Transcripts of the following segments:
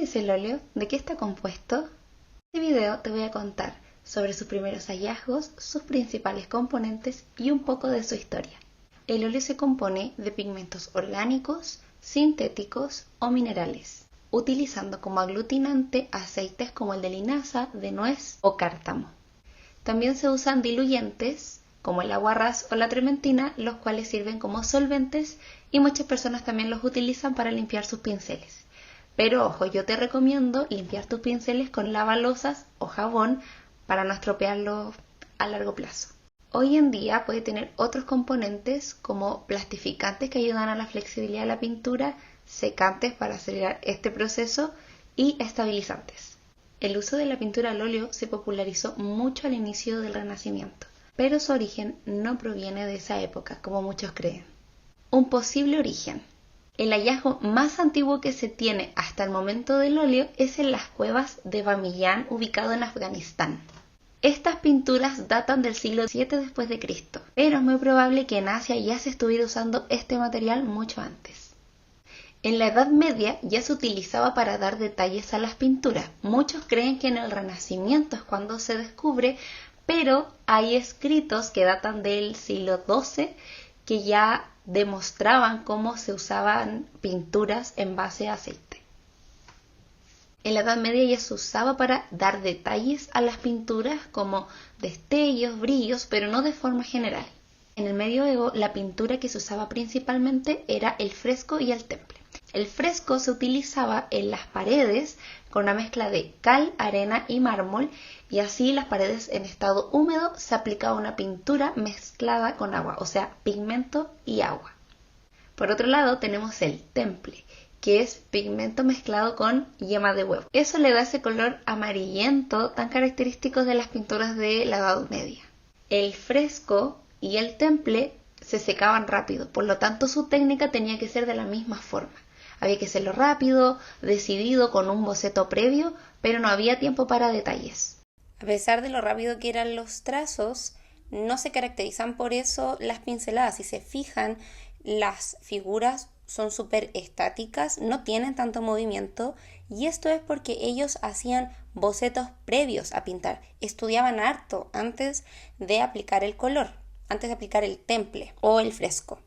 es el óleo? ¿De qué está compuesto? En este video te voy a contar sobre sus primeros hallazgos, sus principales componentes y un poco de su historia. El óleo se compone de pigmentos orgánicos, sintéticos o minerales, utilizando como aglutinante aceites como el de linaza, de nuez o cártamo. También se usan diluyentes como el aguarrás o la trementina, los cuales sirven como solventes y muchas personas también los utilizan para limpiar sus pinceles. Pero ojo, yo te recomiendo limpiar tus pinceles con lavalosas o jabón para no estropearlos a largo plazo. Hoy en día puede tener otros componentes como plastificantes que ayudan a la flexibilidad de la pintura, secantes para acelerar este proceso y estabilizantes. El uso de la pintura al óleo se popularizó mucho al inicio del Renacimiento, pero su origen no proviene de esa época, como muchos creen. Un posible origen. El hallazgo más antiguo que se tiene hasta el momento del óleo es en las cuevas de Bamiyan, ubicado en Afganistán. Estas pinturas datan del siglo VII después de Cristo, pero es muy probable que en Asia ya se estuviera usando este material mucho antes. En la Edad Media ya se utilizaba para dar detalles a las pinturas. Muchos creen que en el Renacimiento es cuando se descubre, pero hay escritos que datan del siglo XII que ya demostraban cómo se usaban pinturas en base a aceite. En la Edad Media ya se usaba para dar detalles a las pinturas como destellos, brillos, pero no de forma general. En el Medioevo la pintura que se usaba principalmente era el fresco y el temple. El fresco se utilizaba en las paredes con una mezcla de cal, arena y mármol, y así las paredes en estado húmedo se aplicaba una pintura mezclada con agua, o sea, pigmento y agua. Por otro lado tenemos el temple, que es pigmento mezclado con yema de huevo. Eso le da ese color amarillento tan característico de las pinturas de la Edad Media. El fresco y el temple se secaban rápido, por lo tanto su técnica tenía que ser de la misma forma. Había que hacerlo rápido, decidido, con un boceto previo, pero no había tiempo para detalles. A pesar de lo rápido que eran los trazos, no se caracterizan por eso las pinceladas. Si se fijan, las figuras son súper estáticas, no tienen tanto movimiento, y esto es porque ellos hacían bocetos previos a pintar, estudiaban harto antes de aplicar el color, antes de aplicar el temple o el fresco.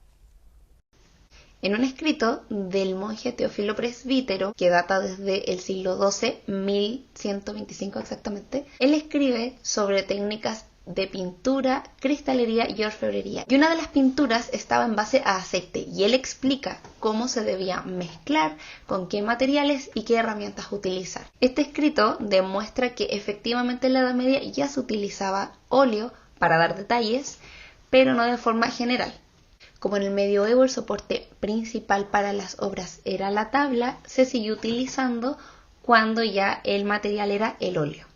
En un escrito del monje Teófilo Presbítero, que data desde el siglo XII, 1125 exactamente, él escribe sobre técnicas de pintura, cristalería y orfebrería. Y una de las pinturas estaba en base a aceite, y él explica cómo se debía mezclar, con qué materiales y qué herramientas utilizar. Este escrito demuestra que efectivamente en la Edad Media ya se utilizaba óleo para dar detalles, pero no de forma general. Como en el Medioevo el soporte principal para las obras era la tabla, se siguió utilizando cuando ya el material era el óleo.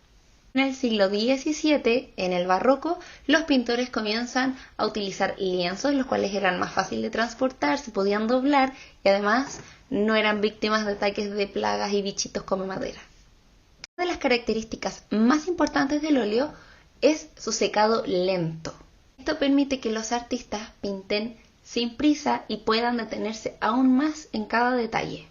En el siglo XVII, en el Barroco, los pintores comienzan a utilizar lienzos, los cuales eran más fáciles de transportar, se podían doblar y además no eran víctimas de ataques de plagas y bichitos come madera. Una de las características más importantes del óleo es su secado lento. Esto permite que los artistas pinten sin prisa y puedan detenerse aún más en cada detalle.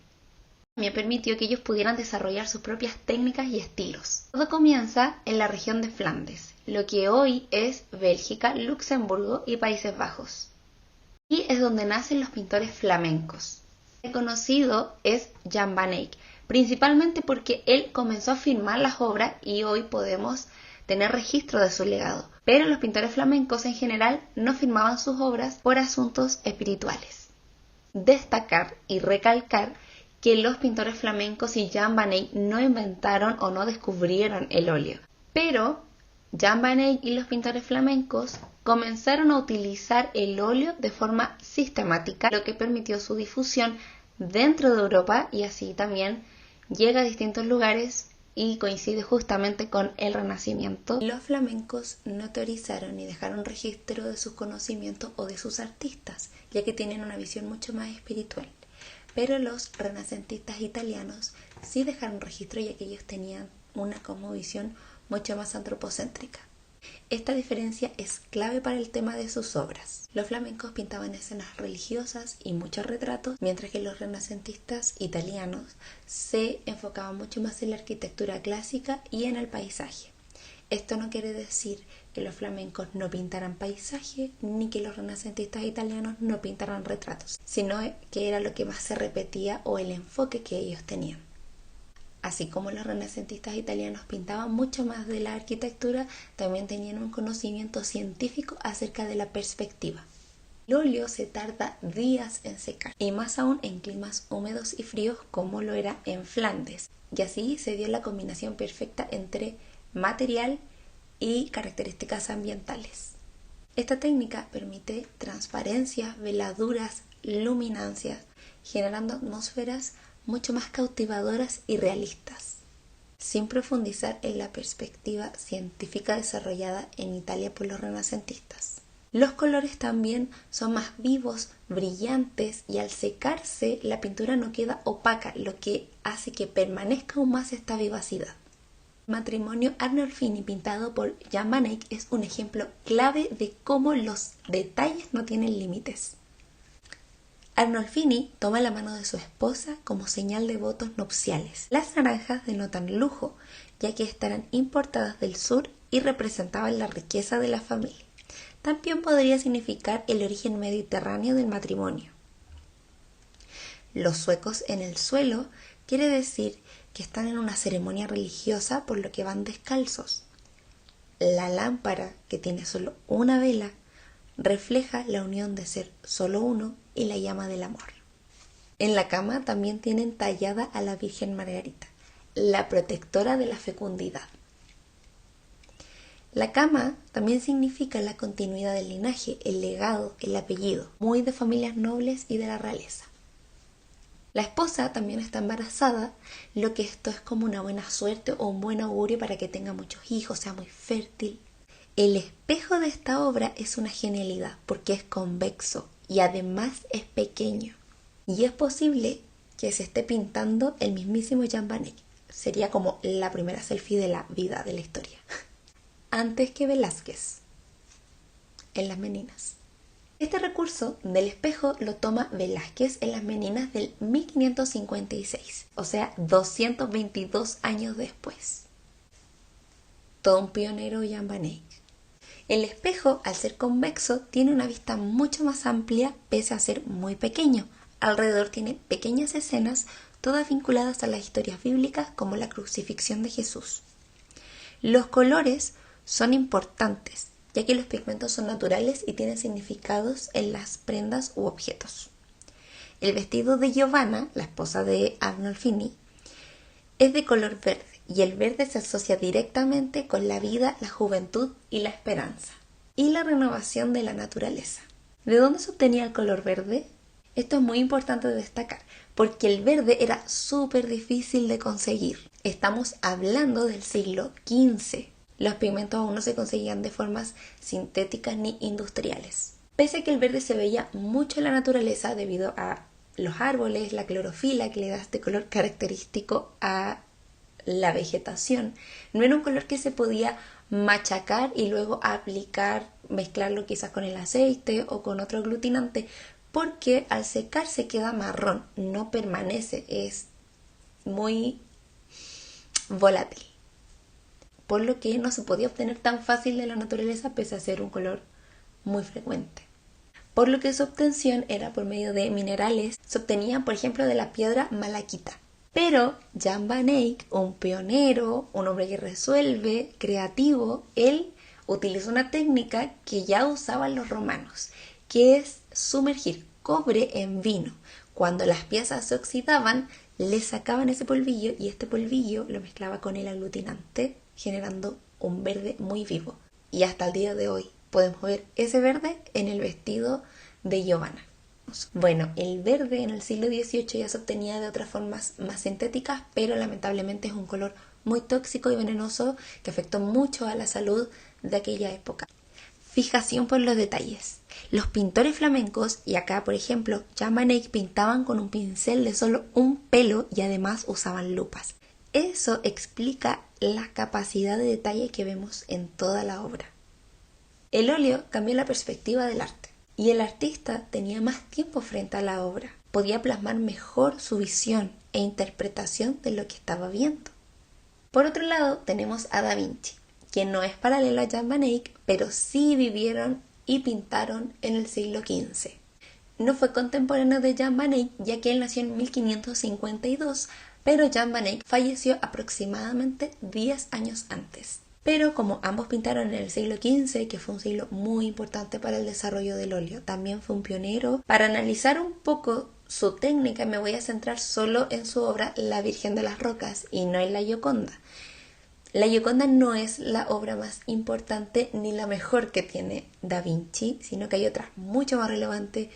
También permitió que ellos pudieran desarrollar sus propias técnicas y estilos. Todo comienza en la región de Flandes, lo que hoy es Bélgica, Luxemburgo y Países Bajos. Y es donde nacen los pintores flamencos. El conocido es Jan van Eyck, principalmente porque él comenzó a firmar las obras y hoy podemos tener registro de su legado. Pero los pintores flamencos en general no firmaban sus obras por asuntos espirituales. Destacar y recalcar que los pintores flamencos y Jan van Eyck no inventaron o no descubrieron el óleo. Pero Jan van Eyck y los pintores flamencos comenzaron a utilizar el óleo de forma sistemática, lo que permitió su difusión dentro de Europa y así también llega a distintos lugares y coincide justamente con el Renacimiento. Los flamencos no teorizaron ni dejaron registro de sus conocimientos o de sus artistas, ya que tienen una visión mucho más espiritual. Pero los renacentistas italianos sí dejaron registro, ya que ellos tenían una cosmovisión mucho más antropocéntrica. Esta diferencia es clave para el tema de sus obras. Los flamencos pintaban escenas religiosas y muchos retratos, mientras que los renacentistas italianos se enfocaban mucho más en la arquitectura clásica y en el paisaje. Esto no quiere decir que los flamencos no pintaran paisaje, ni que los renacentistas italianos no pintaran retratos, sino que era lo que más se repetía o el enfoque que ellos tenían. Así como los renacentistas italianos pintaban mucho más de la arquitectura, también tenían un conocimiento científico acerca de la perspectiva. El óleo se tarda días en secar, y más aún en climas húmedos y fríos como lo era en Flandes. Y así se dio la combinación perfecta entre material y características ambientales. Esta técnica permite transparencias, veladuras, luminancias, generando atmósferas mucho más cautivadoras y realistas, sin profundizar en la perspectiva científica desarrollada en Italia por los renacentistas. Los colores también son más vivos, brillantes, y al secarse la pintura no queda opaca, lo que hace que permanezca aún más esta vivacidad. El matrimonio Arnolfini pintado por Jan van Eyck es un ejemplo clave de cómo los detalles no tienen límites. Arnolfini toma la mano de su esposa como señal de votos nupciales. Las naranjas denotan lujo, ya que estarán importadas del sur y representaban la riqueza de la familia. También podría significar el origen mediterráneo del matrimonio. Los suecos en el suelo quiere decir que están en una ceremonia religiosa, por lo que van descalzos. La lámpara, que tiene solo una vela, refleja la unión de ser solo uno y la llama del amor. En la cama también tienen tallada a la Virgen Margarita, la protectora de la fecundidad. La cama también significa la continuidad del linaje, el legado, el apellido, muy de familias nobles y de la realeza. La esposa también está embarazada, lo que esto es como una buena suerte o un buen augurio para que tenga muchos hijos, sea muy fértil. El espejo de esta obra es una genialidad porque es convexo y además es pequeño. Y es posible que se esté pintando el mismísimo Jan van Eyck. Sería como la primera selfie de la vida, de la historia. Antes que Velázquez, en Las Meninas. Este recurso del espejo lo toma Velázquez en Las Meninas del 1556, o sea, 222 años después. Todo un pionero Jan van Eyck. El espejo, al ser convexo, tiene una vista mucho más amplia pese a ser muy pequeño. Alrededor tiene pequeñas escenas, todas vinculadas a las historias bíblicas como la crucifixión de Jesús. Los colores son importantes, ya que los pigmentos son naturales y tienen significados en las prendas u objetos. El vestido de Giovanna, la esposa de Arnolfini, es de color verde, y el verde se asocia directamente con la vida, la juventud y la esperanza, y la renovación de la naturaleza. ¿De dónde se obtenía el color verde? Esto es muy importante de destacar, porque el verde era súper difícil de conseguir. Estamos hablando del siglo XV. Los pigmentos aún no se conseguían de formas sintéticas ni industriales. Pese a que el verde se veía mucho en la naturaleza debido a los árboles, la clorofila que le da este color característico a la vegetación, no era un color que se podía machacar y luego aplicar, mezclarlo quizás con el aceite o con otro aglutinante, porque al secarse queda marrón, no permanece, es muy volátil, por lo que no se podía obtener tan fácil de la naturaleza pese a ser un color muy frecuente. Por lo que su obtención era por medio de minerales, se obtenía por ejemplo de la piedra malaquita. Pero Jan van Eyck, un pionero, un hombre que resuelve, creativo, él utilizó una técnica que ya usaban los romanos, que es sumergir cobre en vino. Cuando las piezas se oxidaban, le sacaban ese polvillo y este polvillo lo mezclaba con el aglutinante, generando un verde muy vivo. Y hasta el día de hoy podemos ver ese verde en el vestido de Giovanna. Bueno, el verde en el siglo XVIII ya se obtenía de otras formas más sintéticas, pero lamentablemente es un color muy tóxico y venenoso que afectó mucho a la salud de aquella época. Fijación por los detalles. Los pintores flamencos, y acá por ejemplo Jan van Eyck, pintaban con un pincel de solo un pelo y además usaban lupas. Eso explica la capacidad de detalle que vemos en toda la obra. El óleo cambió la perspectiva del arte y el artista tenía más tiempo frente a la obra. Podía plasmar mejor su visión e interpretación de lo que estaba viendo. Por otro lado, tenemos a Da Vinci, quien no es paralelo a Jan van Eyck, pero sí vivieron y pintaron en el siglo XV. No fue contemporáneo de Jan van Eyck, ya que él nació en 1552, pero Jan van Eyck falleció aproximadamente 10 años antes. Pero como ambos pintaron en el siglo XV, que fue un siglo muy importante para el desarrollo del óleo, también fue un pionero. Para analizar un poco su técnica me voy a centrar solo en su obra La Virgen de las Rocas y no en la Gioconda. La Gioconda no es la obra más importante ni la mejor que tiene Da Vinci, sino que hay otras mucho más relevantes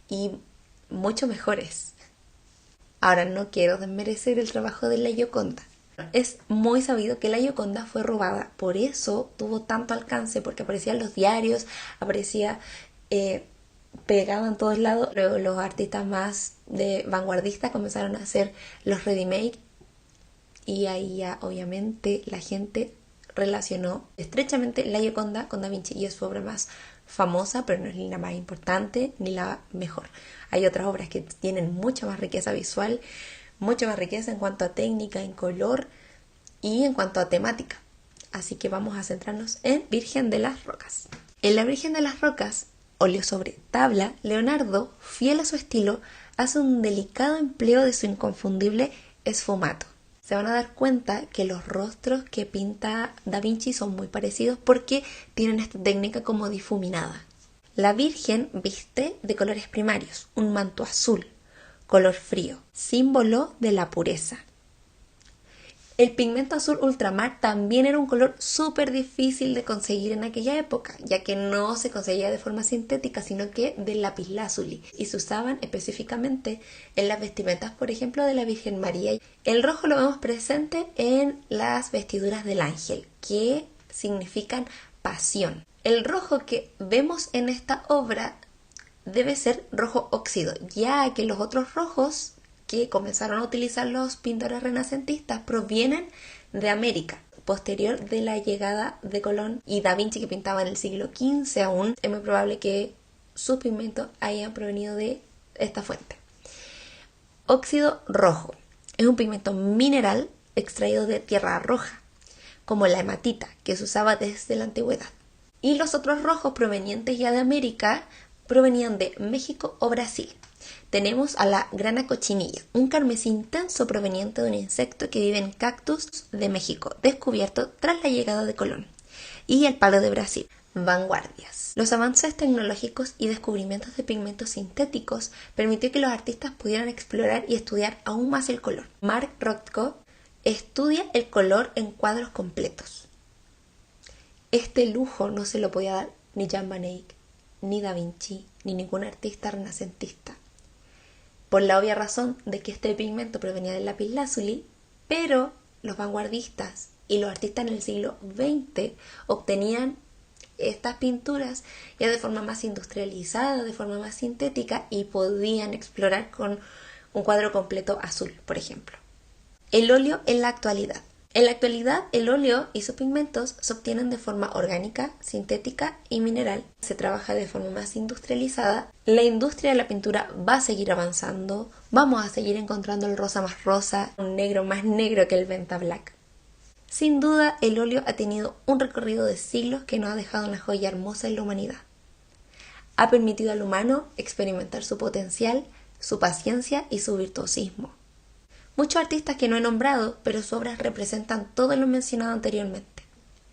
y mucho mejores. Ahora, no quiero desmerecer el trabajo de la Gioconda. Es muy sabido que la Gioconda fue robada, por eso tuvo tanto alcance, porque aparecía en los diarios, aparecía pegado en todos lados. Luego los artistas más vanguardistas comenzaron a hacer los ready-made y ahí ya obviamente la gente relacionó estrechamente la Gioconda con Da Vinci y es su obra más famosa, pero no es ni la más importante ni la mejor. Hay otras obras que tienen mucha más riqueza visual, mucha más riqueza en cuanto a técnica, en color y en cuanto a temática. Así que vamos a centrarnos en Virgen de las Rocas. En la Virgen de las Rocas, óleo sobre tabla, Leonardo, fiel a su estilo, hace un delicado empleo de su inconfundible esfumato. Se van a dar cuenta que los rostros que pinta Da Vinci son muy parecidos porque tienen esta técnica como difuminada. La Virgen viste de colores primarios, un manto azul, color frío, símbolo de la pureza. El pigmento azul ultramar también era un color súper difícil de conseguir en aquella época, ya que no se conseguía de forma sintética, sino que de lapislázuli, y se usaban específicamente en las vestimentas, por ejemplo, de la Virgen María. El rojo lo vemos presente en las vestiduras del ángel, que significan pasión. El rojo que vemos en esta obra debe ser rojo óxido, ya que los otros rojos que comenzaron a utilizar los pintores renacentistas provienen de América. Posterior de la llegada de Colón y Da Vinci, que pintaba en el siglo XV aún, es muy probable que sus pigmentos hayan provenido de esta fuente. Óxido rojo es un pigmento mineral extraído de tierra roja, como la hematita, que se usaba desde la antigüedad. Y los otros rojos provenientes ya de América provenían de México o Brasil. Tenemos a la grana cochinilla, un carmesí intenso proveniente de un insecto que vive en cactus de México, descubierto tras la llegada de Colón, y el palo de Brasil. Vanguardias. Los avances tecnológicos y descubrimientos de pigmentos sintéticos permitió que los artistas pudieran explorar y estudiar aún más el color. Mark Rothko estudia el color en cuadros completos. Este lujo no se lo podía dar ni Jan van Eyck, ni Da Vinci, ni ningún artista renacentista, por la obvia razón de que este pigmento provenía del lapislázuli, pero los vanguardistas y los artistas en el siglo XX obtenían estas pinturas ya de forma más industrializada, de forma más sintética, y podían explorar con un cuadro completo azul, por ejemplo. El óleo en la actualidad. En la actualidad, el óleo y sus pigmentos se obtienen de forma orgánica, sintética y mineral. Se trabaja de forma más industrializada. La industria de la pintura va a seguir avanzando. Vamos a seguir encontrando el rosa más rosa, un negro más negro que el Venta Black. Sin duda, el óleo ha tenido un recorrido de siglos que nos ha dejado una joya hermosa en la humanidad. Ha permitido al humano experimentar su potencial, su paciencia y su virtuosismo. Muchos artistas que no he nombrado, pero sus obras representan todo lo mencionado anteriormente.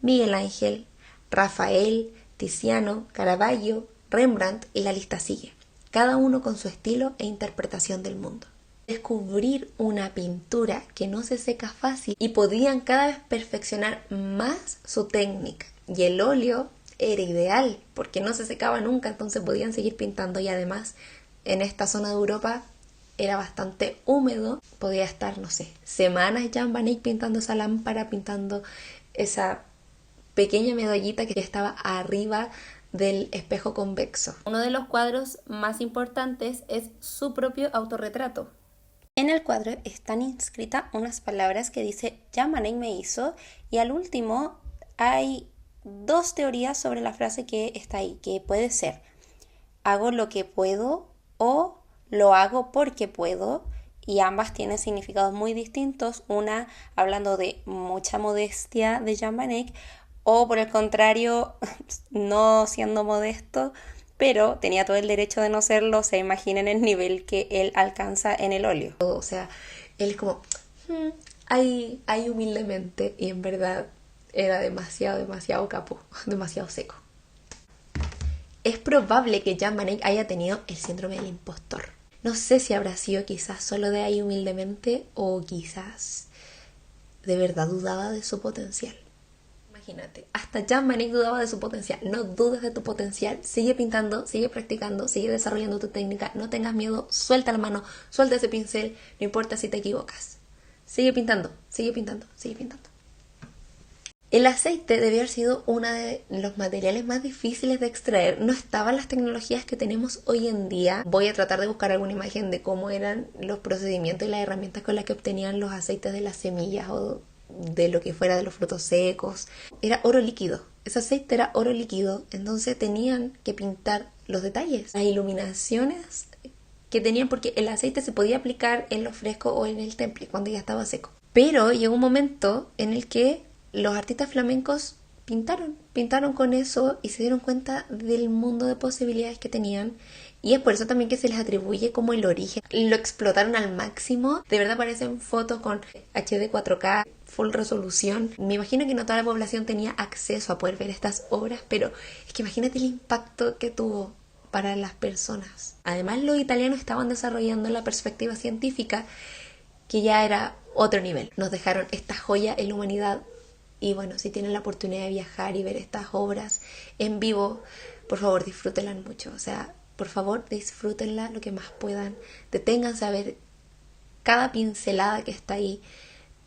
Miguel Ángel, Rafael, Tiziano, Caravaggio, Rembrandt y la lista sigue, cada uno con su estilo e interpretación del mundo. Descubrir una pintura que no se seca fácil y podían cada vez perfeccionar más su técnica. Y el óleo era ideal porque no se secaba nunca, entonces podían seguir pintando, y además en esta zona de Europa era bastante húmedo, podía estar, no sé, semanas Jan van Eyck pintando esa lámpara, pintando esa pequeña medallita que estaba arriba del espejo convexo. Uno de los cuadros más importantes es su propio autorretrato. En el cuadro están inscritas unas palabras que dice Jan van Eyck me hizo, y al último hay dos teorías sobre la frase que está ahí, que puede ser hago lo que puedo o lo hago porque puedo, y ambas tienen significados muy distintos, una hablando de mucha modestia de Jan van Eyck o por el contrario no siendo modesto, pero tenía todo el derecho de no serlo. Se imaginen el nivel que él alcanza en el óleo. O sea, él es como, ahí humildemente, y en verdad era demasiado capo, demasiado seco. Es probable que Jan van Eyck haya tenido el síndrome del impostor. No sé si habrá sido quizás solo de ahí humildemente o quizás de verdad dudaba de su potencial. Imagínate, hasta Jan van Eyck dudaba de su potencial. No dudes de tu potencial, sigue pintando, sigue practicando, sigue desarrollando tu técnica, no tengas miedo, suelta la mano, suelta ese pincel, no importa si te equivocas. Sigue pintando, sigue pintando, sigue pintando. El aceite debe haber sido uno de los materiales más difíciles de extraer. No estaban las tecnologías que tenemos hoy en día. Voy a tratar de buscar alguna imagen de cómo eran los procedimientos y las herramientas con las que obtenían los aceites de las semillas o de lo que fuera de los frutos secos. Era oro líquido. Ese aceite era oro líquido. Entonces tenían que pintar los detalles, las iluminaciones que tenían, porque el aceite se podía aplicar en lo fresco o en el temple cuando ya estaba seco. Pero llegó un momento en el que los artistas flamencos pintaron con eso y se dieron cuenta del mundo de posibilidades que tenían, y es por eso también que se les atribuye como el origen. Lo explotaron al máximo, de verdad aparecen fotos con HD 4K, full resolución. Me imagino que no toda la población tenía acceso a poder ver estas obras, pero es que imagínate el impacto que tuvo para las personas. Además, los italianos estaban desarrollando la perspectiva científica, que ya era otro nivel. Nos dejaron esta joya en la humanidad. Y bueno, si tienen la oportunidad de viajar y ver estas obras en vivo, por favor disfrútenlas mucho. O sea, por favor disfrútenlas lo que más puedan. Deténganse a ver cada pincelada que está ahí.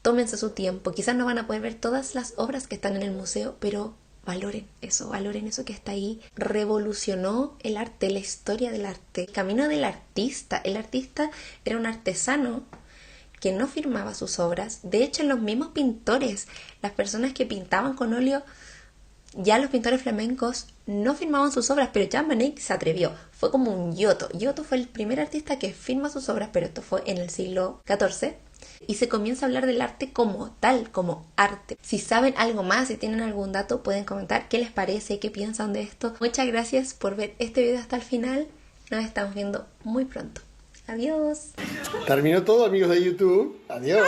Tómense su tiempo. Quizás no van a poder ver todas las obras que están en el museo, pero valoren eso que está ahí. Revolucionó el arte, la historia del arte, el camino del artista. El artista era un artesano que no firmaba sus obras. De hecho, los mismos pintores, las personas que pintaban con óleo, ya los pintores flamencos no firmaban sus obras, pero Jan van Eyck se atrevió. Fue como un Giotto. Giotto fue el primer artista que firma sus obras, pero esto fue en el siglo XIV. Y se comienza a hablar del arte como tal, como arte. Si saben algo más, si tienen algún dato, pueden comentar qué les parece, qué piensan de esto. Muchas gracias por ver este video hasta el final. Nos estamos viendo muy pronto. Adiós. Terminó todo, amigos de YouTube. Adiós.